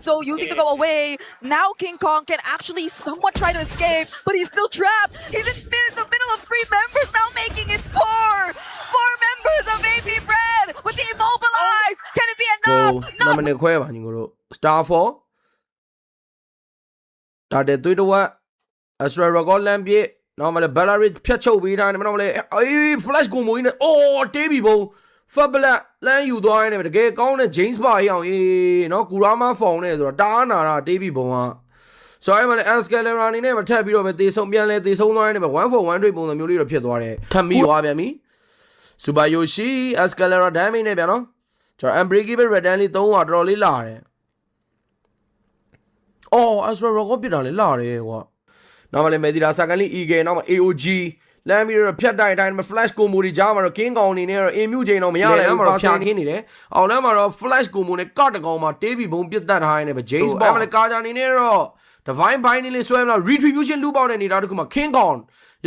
So using to go away. Now King Kong can actually somewhat try to escape, but he's still trapped. He's in the middle of 3 members, now making it 4. 4 members of AP Bread with the immobilize. Can it be enough? No. 那么你快吧，你个 Star 4， 大家对的话 ，Astra Rock 两边，那么嘞 Bellarid 撇球位啦，你们那么嘞，Flash 过门呢，Davy 波。Fabula 咱有多呢？这个讲呢 James 吧一样，那古拉玛放呢，就打哪啦 Davy 波啊。所以嘛，Escalera 呢，嘛特别罗对手边嘞，对手那呢，嘛1 for 1对波的မျိုးလေးတော့ဖြစ်သွားတယ်။ထပ်ပြီးသွားပြန်ပြီ။ Super Yoshi Escalera damage နဲ့ဗျာနော်။ကျွန်တော် Unbreakable Redden လေး3တော်တော်လေးလာတယ်။ Astra Rock ပြစ်တာလေးလာတယ်ကွာ။နောက်မှလည်း Medira Sakali Eagle နောက်မှ AOG လမ်းပြီးတော့ဖြတ်တိုင်းတိုင်းမှာ flash combo တွေကြားမှာတော့ king ကောင်အနေနဲ့တော့ aim ချိန်တော့မရနိုင်ဘူးပါဆာခင်းနေတယ်။အောင်လမ်းမှာတော့ flash combo နဲ့ကတကောင်မှာတေးပြီးဘုံပြတ်တတ်ထားရနေပဲ James Bond အဲ့မှာလည်းကာဂျာအနေနဲ့တော့ divine bind နေလေးဆွဲမလား retribution လူပေါက်တဲ့နေတာတခုမှာ king ကောင်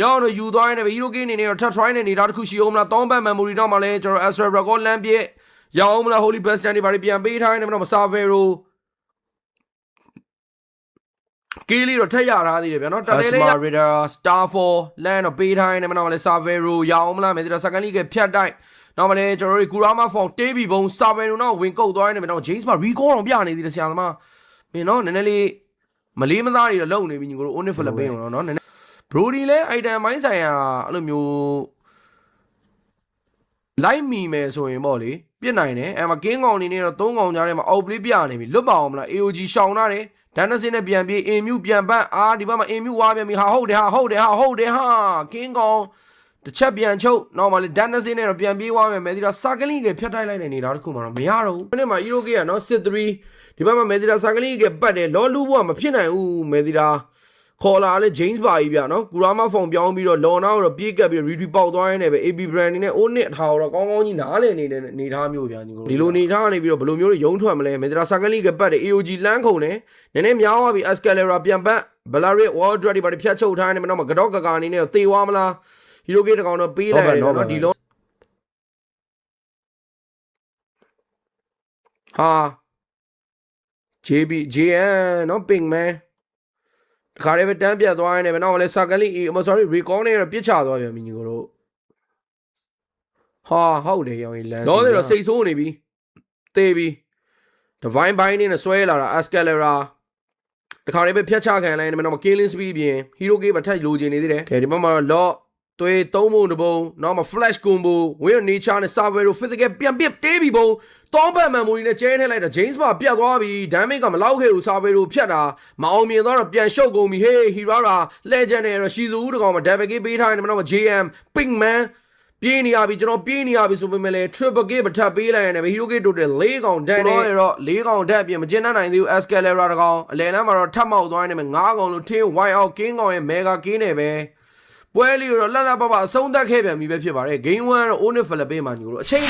ရောင်းတော့ယူသွားရနေပဲ hero king အနေနဲ့တော့ try တဲ့နေတာတခုရှိအောင်မလားတောင်းပန် memory တော့မှလည်းကျွန်တော် Astra Record လမ်းပြည့်ရအောင်မလား holy best stand တွေဘာတွေပြန်ပေးထားရနေမလို့ Saveroကီလီတော့ထက်ရထားသေးတယ်ဗျာနော်တလဲလေး Marida Star 4 land တော့ပေးထားနေမှာတော့လေ Savero ရအောင်မလားမယ်ဒီတော့ second league ကဖြတ်တိုက်နောက်မှလည်းကျွန်တော်တို့ Kurama Form တေးပြီးဘုံ Savero တော့ဝင်ကုတ်သွားနေမှာတော့ James မှာ recall တော့ပြနေသေးတယ်ဆရာသမားမင်းနော်နည်းနည်းလေးမလေးမသားတွေတော့လုံနေပြီညီကိုတို့ Only Philippine တော့နော်နည်းနည်း Brody လဲ item မိုင်းဆိုင်ရာအဲ့လိုမျိုးလိုက်မီမယ်ဆိုရင်ပေါ့လေပြစ်နိုင်တယ်အဲ့မှာ King ကောင်အနေနဲ့တော့3ကောင်ကြားထဲမှာ out play ပြနေပြီလွတ်ပါအောင်မလား AOG ရှောင်ထားတယ်ဒန်နစင်းနဲ့ပြန်ပြေးအင်မြူပြန်ပတ်ဒီဘက်မှာအင်မြူဝါပြန်ပြီဟာဟုတ်တယ်ဟာကင်းကောင်တစ်ချက်ပြန်ချုပ်နောက်မှလေဒန်နစင်းနဲ့တော့ပြန်ပြေးဝါမယ်မယ်ဒီတော့စာကလီကဖြတ်ထိုက်လိုက်တဲ့နေတာတခုမှတော့မရတော့ဘူးဒီနေ့မှာ Hero K ကနော်စစ်3ဒီဘက်မှာမယ်ဒီတော့စာကလီကပတ်တယ်လောလူဘောကမဖြစ်နိုင်ဘူးမယ်ဒီတော့ခေါ်လာလေ James ပါကြီးဗျာနော်ကူရာမဖုန်ပြောင်းပြီးတော့လော်နာတော့ပြေးကပ်ပြီး retweet ပေါက်သွားရင်းနဲ့ပဲ AB brand နေနဲ့အိုးနစ်အထာတော့ကောင်းကောင်းကြီးနားလည်နေတဲ့နေထားမျိုးဗျာညီကိုဒီလိုနေထားနေပြီးတော့ဘယ်လိုမျိုးရုံးထွက်မလဲမေဒရာဆာကလီကပတ်တယ် AOG လမ်းခုံတယ်နည်းနည်းများသွားပြီ Escalera ပြန်ပတ် Bellarid Wall Dread တွေပါဖြတ်ချုပ်ထားနေမတော့ကတော့ကအနေနဲ့တေသွားမလား Hero K တကောင်တော့ပေးလိုက်တယ်နော်ဒီလုံးဟာ JN နော် Ping Manခါလေးပဲတန်းပြတ်သွားနေပဲနောက်လည်း Sakali sorry recall နဲ့တော့ပြစ်ချသွားပြန်ပြီညီကိုတို့ဟာဟုတ်တယ်ရောင်လမ်းတော့တယ်တော့စိတ်ဆိုးနေပြီတေးပြီ divine bind နဲ့ဆွဲလာတာ Escalera တခါလေးပဲဖြတ်ချခံလိုက်နေမယ်နောက် killing speed ပြင် hero K ပဲထပ်လိုချင်နေသေးတယ်ကဲဒီဘက်မှာတော့ lock သွေး3ပုံတစ်ပုံနောက်မှာ flash combo win nature နဲ့ Savero physical ပြန်ပြစ်တေးပြီပုံတောင်းပန် memory နဲ့ကျဲထည့်လိုက်တာ James ပါပြတ်သွားပြီ damage ကမလောက်ခဲ့ဘူး Savero ဖြတ်တာမအောင်မြင်တော့ပြန်ရှုပ်ကုန်ပြီ hey Hirara legend နဲ့ရှီဇူဦးတကောင်မှာ double K ပေးထားနေမှာတော့ JM Pink Man ပြေးနေရပြီကျွန်တော်ပြေးနေရပြီဆိုပေမဲ့လည်း triple K ပထပ်ပေးလိုက်ရတယ်ပဲ Hero K တိုတယ်4ကောင်တန်းနေတော့4ကောင်တက်ပြင်မကျင်းနိုင်သေးဘူး Escalera တကောင်အလယ်လမ်းမှာတော့ထပ်မောက်သွားနေမယ်9ကောင်လို့ထင်း white out king ကောင်ရဲ့ mega K နဲ့ပဲပွဲလေးတော့လှလှပပအဆုံးသတ်ခဲ့ပြန်ပြီပဲဖြစ်ပါတယ် game 1တော့ Only Philippine မှာညီတို့အချိန်